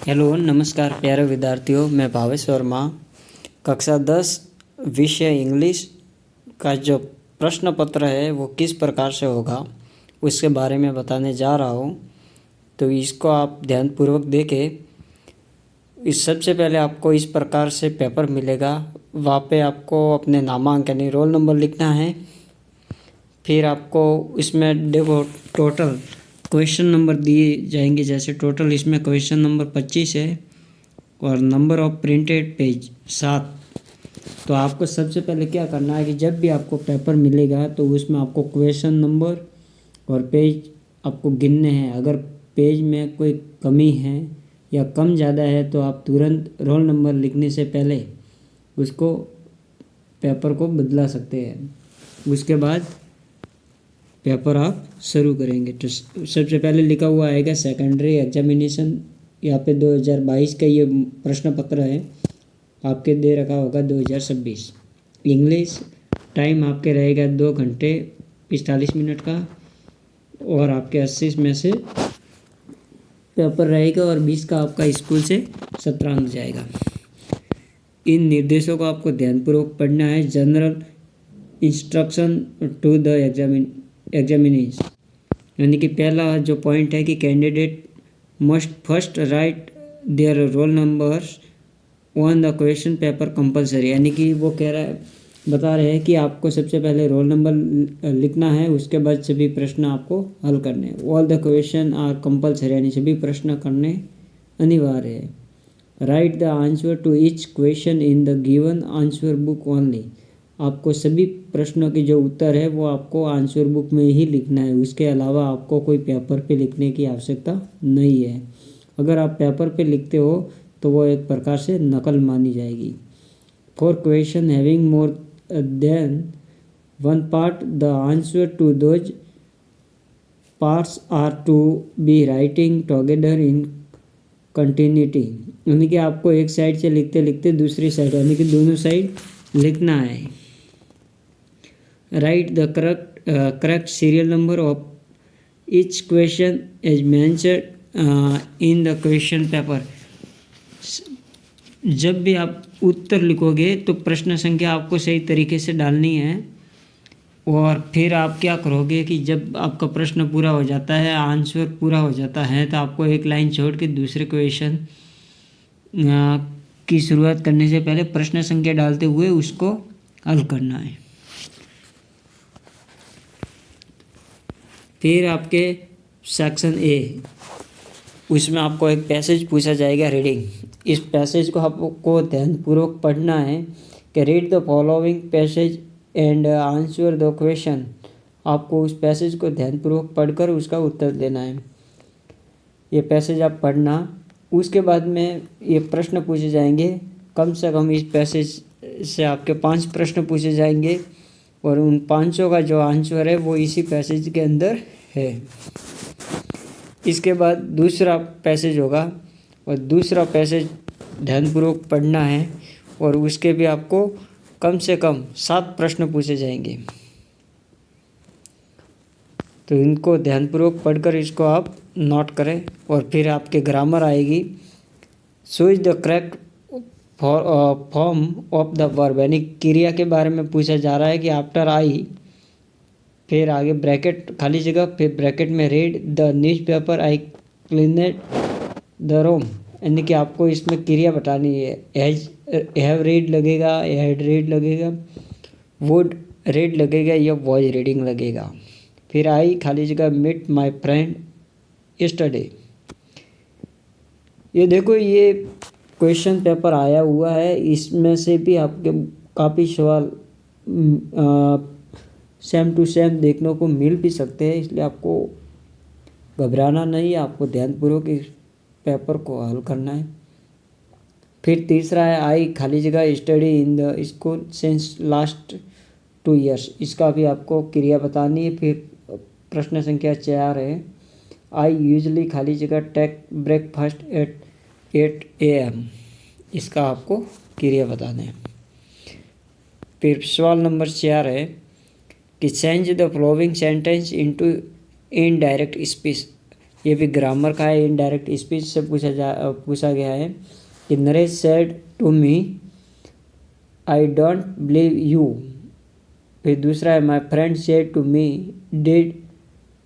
Hello नमस्कार प्यारे विद्यार्थियों, मैं भावेश वर्मा। कक्षा 10 विषय इंग्लिश का जो प्रश्न पत्र है वो किस प्रकार से होगा उसके बारे में बताने जा रहा हूँ। तो इसको आप ध्यानपूर्वक देखें। इस सबसे पहले आपको इस प्रकार से पेपर मिलेगा। वहाँ पे आपको अपने नामांक यानी रोल नंबर लिखना है। फिर आपको इसमें देखो टोटल क्वेश्चन नंबर दिए जाएंगे। जैसे टोटल इसमें क्वेश्चन नंबर 25 है और नंबर ऑफ प्रिंटेड पेज 7। तो आपको सबसे पहले क्या करना है कि जब भी आपको पेपर मिलेगा तो उसमें आपको क्वेश्चन नंबर और पेज आपको गिनने हैं। अगर पेज में कोई कमी है या कम ज़्यादा है तो आप तुरंत रोल नंबर लिखने से पहले उसको पेपर को बदला सकते हैं। उसके बाद पेपर आप शुरू करेंगे। तो सबसे पहले लिखा हुआ आएगा सेकेंडरी एग्जामिनेशन। यहाँ पे 2022 का ये प्रश्न पत्र है, आपके दे रखा होगा 2026। इंग्लिश टाइम आपके रहेगा 2 घंटे 45 मिनट का और आपके 80 में से पेपर रहेगा और 20 का आपका स्कूल से सत्रांत जाएगा। इन निर्देशों को आपको ध्यानपूर्वक पढ़ना है। General instruction to the examinees, यानी कि पहला जो पॉइंट है कि candidate must first write their roll numbers on the question paper compulsory, यानी कि वो बता रहे हैं कि आपको सबसे पहले रोल नंबर लिखना है, उसके बाद सभी प्रश्न आपको हल करने हैं। All the question are compulsory, यानी सभी प्रश्न करने अनिवार्य है। Write the answer to each question in the given answer book only, आपको सभी प्रश्नों के जो उत्तर है वो आपको आंसर बुक में ही लिखना है। उसके अलावा आपको कोई पेपर पे लिखने की आवश्यकता नहीं है। अगर आप पेपर पे लिखते हो तो वो एक प्रकार से नकल मानी जाएगी। For question having more than one part the answer to those parts are to be writing together in continuity, यानी कि आपको एक साइड से लिखते लिखते दूसरी साइड यानी कि दोनों साइड लिखना है। Write the correct serial number of each question as mentioned in the question paper, जब भी आप उत्तर लिखोगे तो प्रश्न संख्या आपको सही तरीके से डालनी है। और फिर आप क्या करोगे कि जब आपका प्रश्न पूरा हो जाता है, आंसर पूरा हो जाता है, तो आपको एक लाइन छोड़ के दूसरे क्वेश्चन की शुरुआत करने से पहले प्रश्न संख्या डालते हुए उसको हल करना है। फिर आपके सेक्शन ए, उसमें आपको एक पैसेज पूछा जाएगा रीडिंग। इस पैसेज को आपको ध्यानपूर्वक पढ़ना है कि read the following passage and answer the question. आपको उस पैसेज को ध्यानपूर्वक पढ़कर उसका उत्तर देना है। ये पैसेज आप पढ़ना, उसके बाद में ये प्रश्न पूछे जाएंगे। कम से कम इस पैसेज से आपके 5 प्रश्न पूछे जाएंगे और उन 5 का जो आंसर है वो इसी पैसेज के अंदर है। इसके बाद दूसरा पैसेज होगा और दूसरा पैसेज ध्यानपूर्वक पढ़ना है और उसके भी आपको कम से कम 7 प्रश्न पूछे जाएंगे। तो इनको ध्यानपूर्वक पढ़कर इसको आप नोट करें। और फिर आपके ग्रामर आएगी। Choose the correct form of the verb, यानी क्रिया के बारे में पूछा जा रहा है कि आफ्टर आई, फिर आगे ब्रैकेट खाली जगह, फिर ब्रैकेट में read the newspaper, I cleaned the room, यानी कि आपको इसमें क्रिया बतानी है। हैव रीड लगेगा, हैड रीड लगेगा, वुड रीड लगेगा या वॉज रीडिंग लगेगा। फिर आई खाली जगह मीट माय फ्रेंड यस्टरडे। ये देखो ये क्वेश्चन पेपर आया हुआ है, इसमें से भी आपके काफ़ी सवाल सेम टू सेम देखने को मिल भी सकते हैं, इसलिए आपको घबराना नहीं है। आपको ध्यानपूर्वक इस पेपर को हल करना है। फिर तीसरा है आई खाली जगह study in the school since last 2 years, इसका भी आपको क्रिया बतानी है। फिर प्रश्न संख्या 4 है आई यूजली खाली जगह टेक ब्रेकफास्ट एट 8 AM, इसका आपको क्रिया बताना है। फिर सवाल नंबर 4 है कि change the following sentence into indirect speech, ये भी ग्रामर का है, इनडायरेक्ट स्पीच से पूछा गया है कि Naresh said to me I don't believe you. फिर दूसरा है my friend said to me did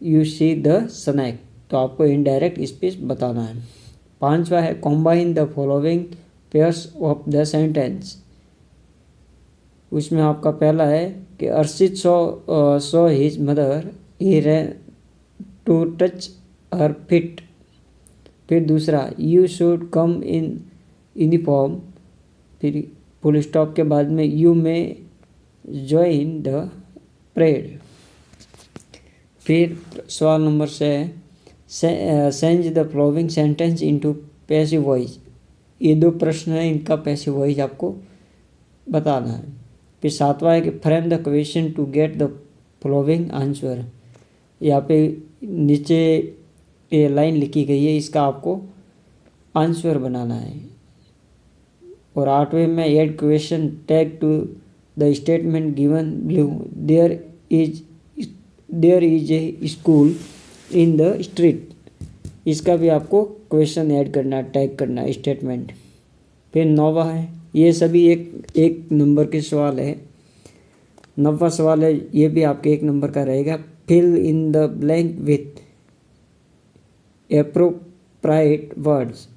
you see the snake. तो आपको इनडायरेक्ट स्पीच बताना है। पांचवा है combine the following pairs of the sentence. उसमें आपका पहला है कि Arshit saw his mother he ran to touch her feet. फिर दूसरा you should come in uniform. फिर फुल स्टॉप के बाद में यू में ज्वाइन द परेड। फिर सवाल नंबर से change the following sentence into passive voice. ये दो प्रश्न हैं, इनका पैसिव वॉइस आपको बताना है। फिर सातवां है कि frame the question to get the following answer. यहाँ पे नीचे ये लाइन लिखी गई है, इसका आपको आंसर बनाना है। और आठवें में add question tag to the statement given below. There is a school in the street. इसका भी आपको क्वेश्चन ऐड करना, टैग करना स्टेटमेंट। फिर नौवां है, ये सभी एक नंबर के सवाल है। नौवां सवाल है, ये भी आपके 1 नंबर का रहेगा। Fill in the blank with appropriate words.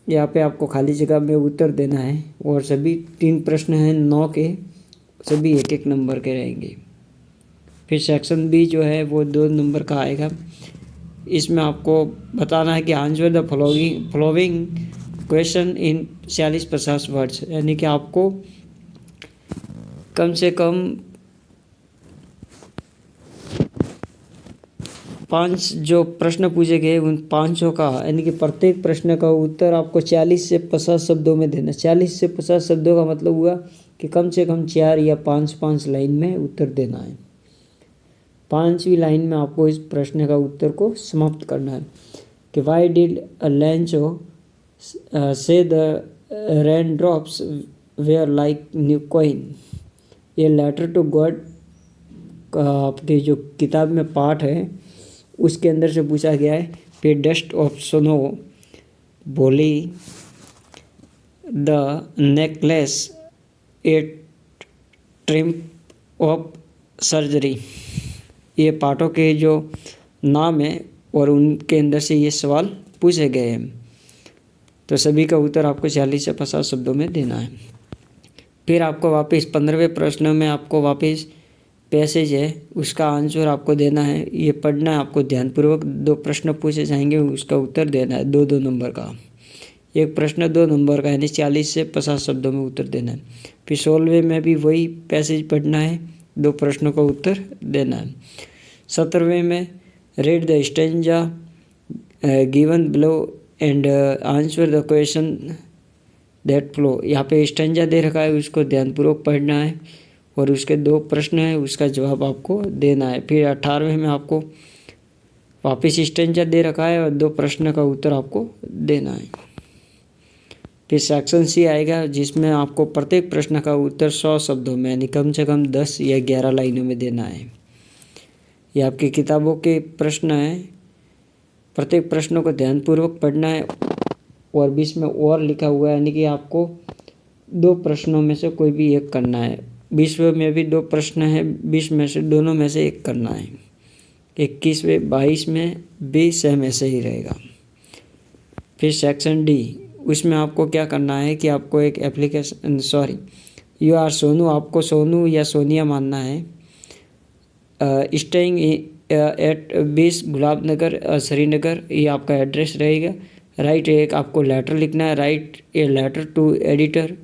यहाँ पे आपको खाली जगह में उत्तर देना है। और सभी 3 प्रश्न हैं 9 के, सभी 1-1 नंबर के रहेंगे। फिर सेक्शन बी जो है वो 2 नंबर का आएगा। इसमें आपको बताना है कि answer the following question in 40-50 words. यानी कि आपको कम से कम 5 जो प्रश्न पूछे गए उन 5 का, यानी कि प्रत्येक प्रश्न का उत्तर आपको 40 से 50 शब्दों में देना। 40 से 50 शब्दों का मतलब हुआ कि कम से कम 4 या 5 लाइन में उत्तर देना है। 5वीं लाइन में आपको इस प्रश्न का उत्तर को समाप्त करना है कि Y did Lencho say the rain drops were like new coin. ये लेटर टू गॉड आपकी जो किताब में पाठ है उसके अंदर से पूछा गया है। फिर डस्ट ऑफ स्नो बोली the necklace A triumph of surgery. ये पाठों के जो नाम है और उनके अंदर से ये सवाल पूछे गए हैं। तो सभी का उत्तर आपको 40 से 50 शब्दों में देना है। फिर आपको वापस 15वें प्रश्न में आपको वापस पैसेज है उसका आंसर आपको देना है। ये पढ़ना है आपको ध्यानपूर्वक। 2 प्रश्न पूछे जाएंगे, उसका उत्तर देना है 2-2 नंबर का। एक प्रश्न 2 नंबर का, यानी 40 से 50 शब्दों में उत्तर देना है। फिर 16वें में भी वही पैसेज पढ़ना है, 2 प्रश्नों का उत्तर देना है। 17वें में read the stanza given below and answer the question that flow. यहाँ पे स्टेंजा दे रखा है, उसको ध्यानपूर्वक पढ़ना है और उसके 2 प्रश्न हैं, उसका जवाब आपको देना है। फिर 18वें में आपको वापस स्टेंजा दे रखा है और 2 प्रश्न का उत्तर आपको देना है। फिर सेक्शन सी आएगा जिसमें आपको प्रत्येक प्रश्न का उत्तर 100 शब्दों में, यानी कम से कम 10 या 11 लाइनों में देना है। ये आपकी किताबों के प्रश्न हैं। प्रत्येक प्रश्नों को ध्यानपूर्वक पढ़ना है और बीच में और लिखा हुआ है, यानी कि आपको 2 प्रश्नों में से कोई भी एक करना है। 20वें में भी 2 प्रश्न हैं, 20 में से दोनों में से एक करना है। 21वें 22 में भी सेम ऐसे ही रहेगा। फिर सेक्शन डी, उसमें आपको क्या करना है कि आपको एक एप्लीकेशन यू आर सोनू, आपको सोनू या सोनिया मानना है। स्टेइंग एट 20 गुलाब नगर श्रीनगर, ये आपका एड्रेस रहेगा। राइट एक आपको लेटर लिखना है। Write a letter to editor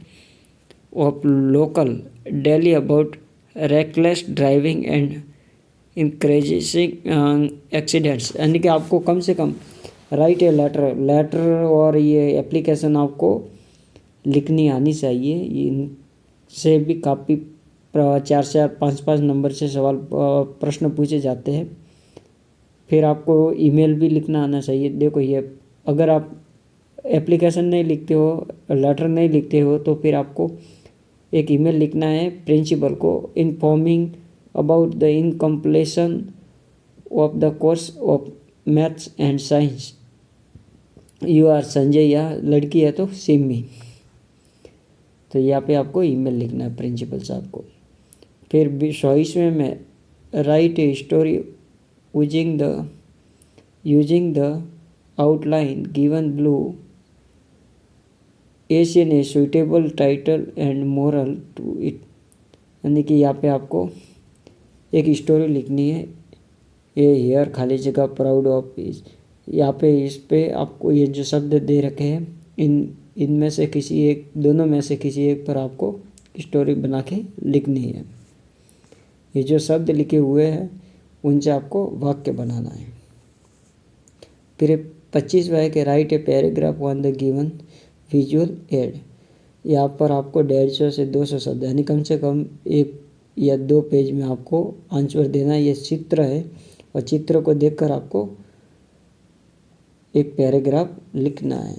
of local daily about reckless driving and increasing accidents. यानी कि आपको कम से कम राइट ए लेटर और ये एप्लीकेशन आपको लिखनी आनी चाहिए। इनसे भी काफ़ी 4 से 5 नंबर से सवाल प्रश्न पूछे जाते हैं। फिर आपको ईमेल भी लिखना आना चाहिए। देखो ये अगर आप एप्लीकेशन नहीं लिखते हो, लेटर नहीं लिखते हो, तो फिर आपको एक ईमेल लिखना है प्रिंसिपल को informing about the incompletion of the course of maths and science, you are Sanjay, या लड़की है तो सिमी। तो यहाँ पे आपको ईमेल लिखना है प्रिंसिपल साहब को। फिर 24वें में write a story using the outline given blue as in a suitable title and moral to it. यानी कि यहाँ पे आपको एक स्टोरी लिखनी है। ये हियर खाली जगह प्राउड ऑफ इस, यहाँ पे इस पे आपको ये जो शब्द दे रखे हैं इनमें से किसी एक, दोनों में से किसी एक पर आपको स्टोरी बना के लिखनी है। ये जो शब्द लिखे हुए हैं उनसे आपको वाक्य बनाना है। फिर 25वां है कि right a paragraph on the given visual add. यहाँ पर आपको 150 से 200 शब्द यानी कम से कम 1 या 2 पेज में आपको आंसर देना है। ये चित्र है और चित्र को देखकर आपको एक पैराग्राफ लिखना है।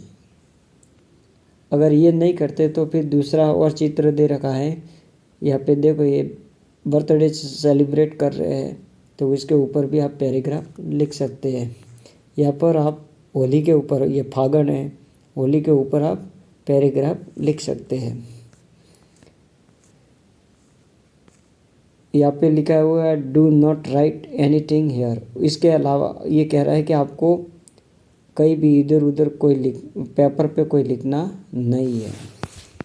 अगर ये नहीं करते तो फिर दूसरा और चित्र दे रखा है। यहाँ पे देखो ये बर्थडे सेलिब्रेट कर रहे हैं तो इसके ऊपर भी आप पैराग्राफ लिख सकते हैं। यहाँ पर आप होली के ऊपर, ये फागण है, होली के ऊपर आप पैराग्राफ लिख सकते हैं। यहाँ पे लिखा हुआ है do not right anything here. इसके अलावा ये कह रहा है कि आपको कहीं भी इधर उधर पेपर पे कोई लिखना नहीं है।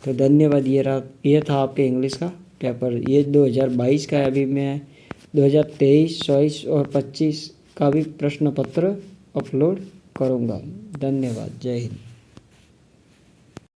तो धन्यवाद। ये था आपके इंग्लिश का पेपर। ये 2022 का है। अभी मैं 2023, 24 और 25 का भी प्रश्न पत्र अपलोड करूँगा। धन्यवाद। जय हिंद।